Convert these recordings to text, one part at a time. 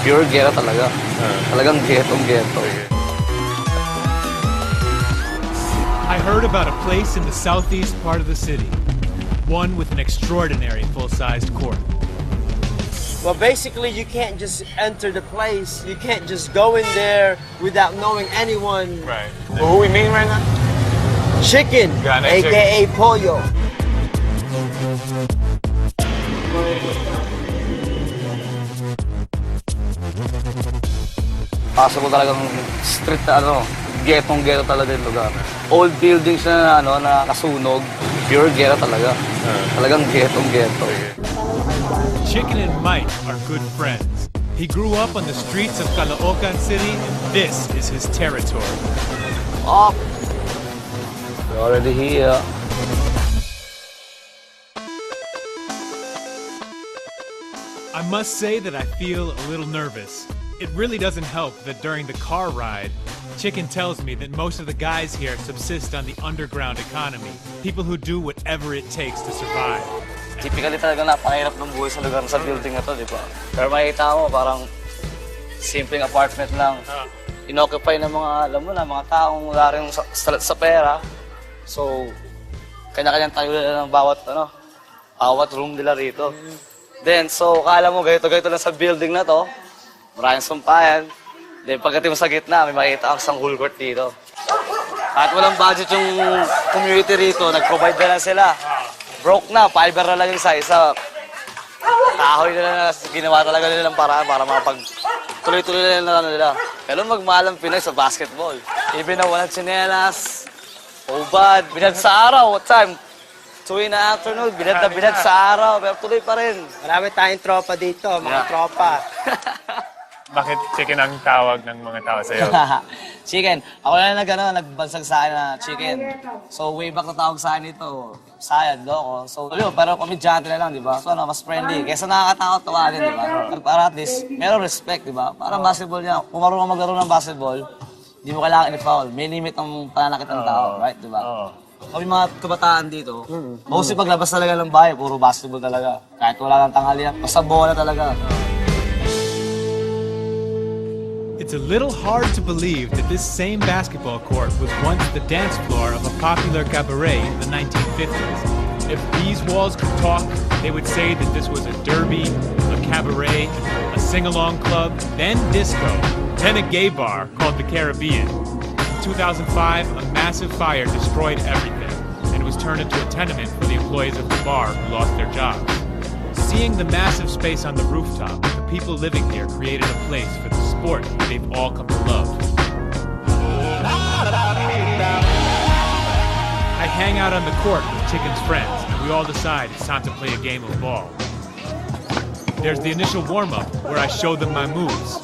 Pure ghetto talaga. Talagang ghetto. I heard about a place in the southeast part of the city. One with an extraordinary full-sized court. Well, basically, you can't just enter the place. You can't just go in there without knowing anyone. Right. Well, who we meeting right now? Chicken, aka pollo. Possible talagang street na ghetto talaga yung lugar. Old buildings na na kasunog. Pure ghetto talaga. Talagang ghetto. Chicken and Mike are good friends. He grew up on the streets of Caloocan City, and this is his territory. Up! We're already here. I must say that I feel a little nervous. It really doesn't help that during the car ride, Chicken tells me that most of the guys here subsist on the underground economy. People who do whatever it takes to survive. Typically talaga napakahirap ng buhay sa lugar sa building na to, di ba? Pero makikita mo, parang simpleng apartment lang. Inoccupy ng mga, alam mo na, mga taong wala rin sa pera. So, kanya-kanyang tayo nila ng bawat room nila rito. Then, so, kala mo, ganito lang sa building na to. Maraming sumpayan. Then, pagdating mo sa gitna, may makikita kang isang whole court dito. Kahit walang budget yung community rito, nag-provide na lang sila. Broke na, fiber na lang yung isa. Kahoy na ginawa talaga nila ng paraan para tuloy-tuloy na nila. Pero magmahal ang Pinoy sa basketball. Even na walang tsinelas, ubad, binad sa araw, what time? 2 in the afternoon, binad sa araw, pero tuloy pa rin. Marami tayong tropa dito, mga tropa. Bakit Chicken ang tawag ng mga tao sa'yo? Chicken. Ako na nagbansag sa akin na Chicken. So way back na tawag sa akin ito, Sayad, loko. So yun, pero komedyante na lang, di ba? So mas friendly. Kesa nakakatakot tawagin, di ba? Pero para at least, meron respect, di ba? Para basketball niya, kung marunong maglaro ng basketball, di mo kailangan i-foul. May limit ang pananakit ng tao, right? Di ba? Kami mga kabataan dito, mostly paglabas talaga ng bahay, puro basketball talaga. Kahit wala ng tanghalian, basta bola talaga. It's a little hard to believe that this same basketball court was once the dance floor of a popular cabaret in the 1950s. If these walls could talk, they would say that this was a derby, a cabaret, a sing-along club, then disco, then a gay bar called the Caribbean. In 2005, a massive fire destroyed everything, and it was turned into a tenement for the employees of the bar who lost their jobs. Seeing the massive space on the rooftop, the people living here created a place for the sport they've all come to love. I hang out on the court with Chicken's friends, and we all decide it's time to play a game of ball. There's the initial warm-up, where I show them my moves.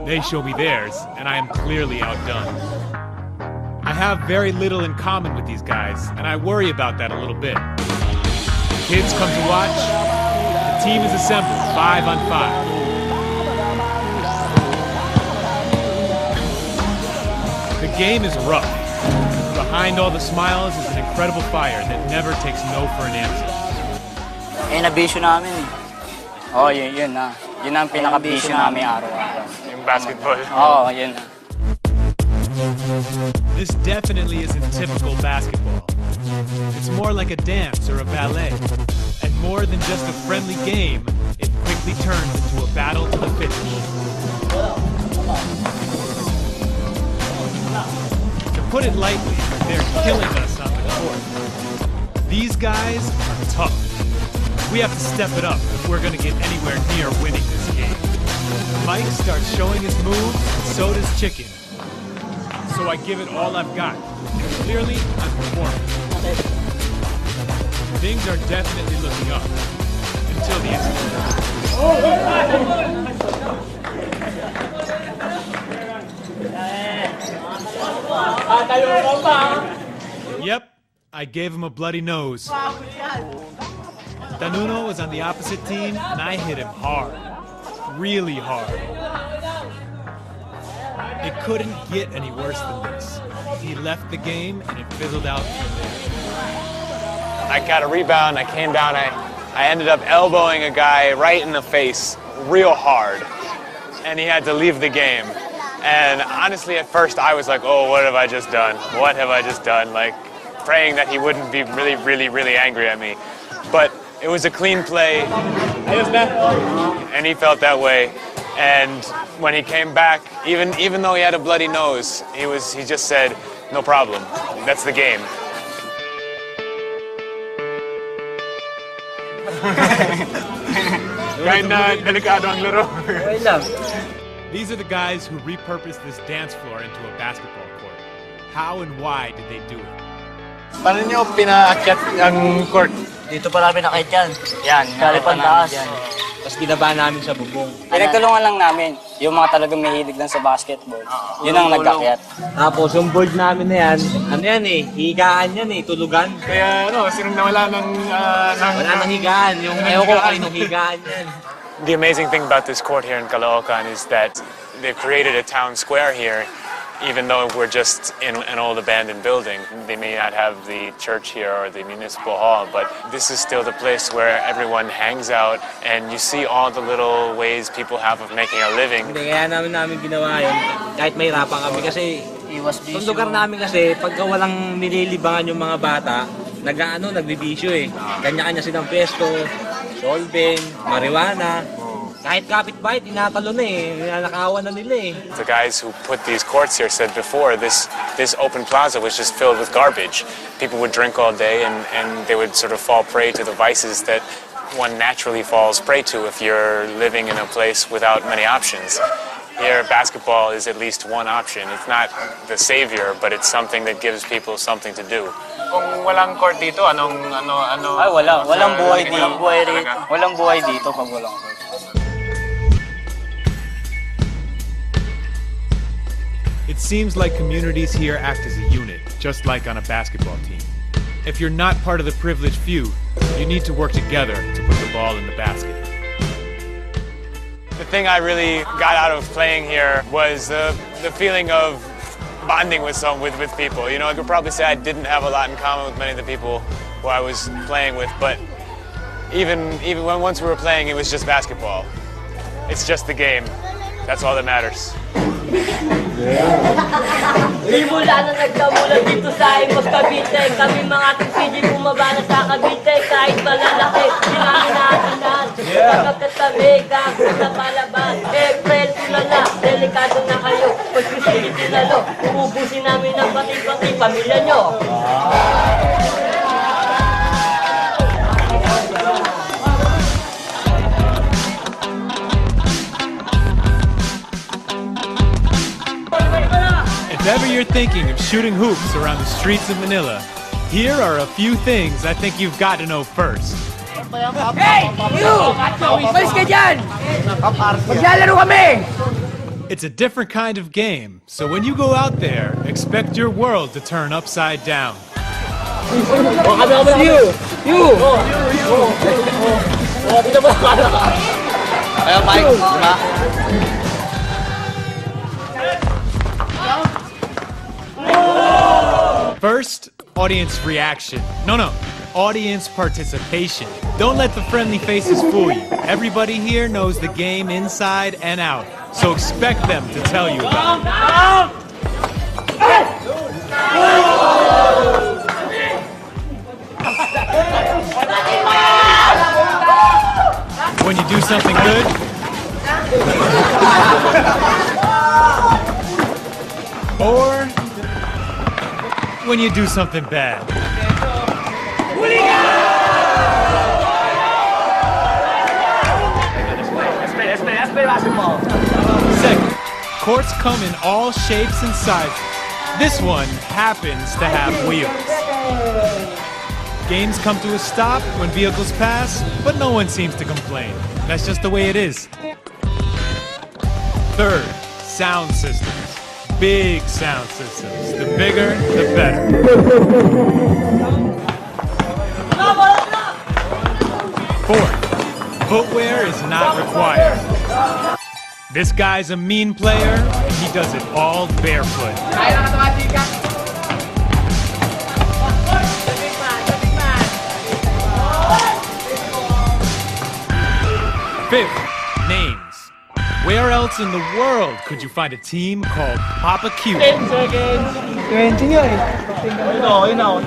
They show me theirs, and I am clearly outdone. I have very little in common with these guys, and I worry about that a little bit. Kids come to watch. The team is assembled, 5 on 5. The game is rough. Behind all the smiles is an incredible fire that never takes no for an answer. Eh, nabisyo namin eh. Oo, yun na. Yun ang pinaka-bisyo namin araw-araw. Yung basketball? Oo, yun na. This definitely isn't typical basketball. It's more like a dance or a ballet. And more than just a friendly game, it quickly turns into a battle to the finish. To put it lightly, they're killing us on the court. These guys are tough. We have to step it up if we're going to get anywhere near winning this game. Mike starts showing his moves, and so does Chicken. So I give it all I've got. Clearly, I'm performing. Things are definitely looking up. Until the incident. Yep, I gave him a bloody nose. Danuno was on the opposite team, and I hit him hard. Really hard. It couldn't get any worse than this. He left the game, and it fizzled out from there. I got a rebound, I came down, I ended up elbowing a guy right in the face. real hard, and he had to leave the game. And honestly, at first, I was like, oh, what have I just done? What have I just done? Like, praying that he wouldn't be really angry at me. But it was a clean play, and he felt that way. And when he came back, even though he had a bloody nose, he just said, no problem. That's the game. Kahit na delikado ang laro. These are the guys who repurposed this dance floor into a basketball court. How and why did they do it? Paano nyo pinaakyat ang court? Dito pa namin nakait yan. Yan, Galing pantaas. yan. Tapos binaba namin sa bubong. Pinagtulungan lang namin, yung mga talagang mahilig lang sa basketball. Yun ang nagkakyat. Tapos yung board namin na yan, ano yan eh, higaan yan eh, tulugan. Kaya sinong nawala ng Wala nang higaan, yung ewan ko kayo higaan yan. The amazing thing about this court here in Caloocan is that they've created a town square here. Even though we're just in an old abandoned building, they may not have the church here or the municipal hall, but this is still the place where everyone hangs out and you see all the little ways people have of making a living. Hindi, kaya namin ginawa yun, kahit may hirapan kami kasi yung lugar namin kasi pagka walang nililibangan yung mga bata, nagbibisyo eh. Kanya-kanya silang pesto, solvent, marijuana. Kahit kapitbahay, tinatalo na eh. Nanakawan na nila eh. The guys who put these courts here said before, this open plaza was just filled with garbage. People would drink all day and they would sort of fall prey to the vices that one naturally falls prey to if you're living in a place without many options. Here, basketball is at least one option. It's not the savior, but it's something that gives people something to do. Kung walang court dito, ano? Ay, walang buhay dito. Walang buhay dito pag walang court. It seems like communities here act as a unit, just like on a basketball team. If you're not part of the privileged few, you need to work together to put the ball in the basket. The thing I really got out of playing here was the feeling of bonding with people. You know, I could probably say I didn't have a lot in common with many of the people who I was playing with, but even when once we were playing, it was just basketball. It's just the game. That's all that matters. Simula na nagkamulan dito sa Imos, Cavite. Kami mga tigsigi bumaba na sa Cavite. Kahit malalaki, di namin naatinan. Pagkatabi, gagawin sa palabas. April, tulala, delikado na kayo. Pag-isili tinalo, uubusin namin ang pati-pati pamilya nyo. If ever you're thinking of shooting hoops around the streets of Manila, here are a few things I think you've got to know first. Hey! You! Umalis ka dyan! Maglalaro kami! It's a different kind of game, so when you go out there, expect your world to turn upside down. Ayan, Mike, diba? First, audience reaction. No, audience participation. Don't let the friendly faces fool you. Everybody here knows the game inside and out, so expect them to tell you about it. When you do something good, or when you do something bad. Second, courts come in all shapes and sizes. This one happens to have wheels. Games come to a stop when vehicles pass, but no one seems to complain. That's just the way it is. Third, sound systems. Big sound systems. The bigger, the better. Fourth, footwear is not required. This guy's a mean player, and he does it all barefoot. Fifth, name. Where else in the world could you find a team called Papa Q? 10 seconds. 20 nga eh. Yun ako.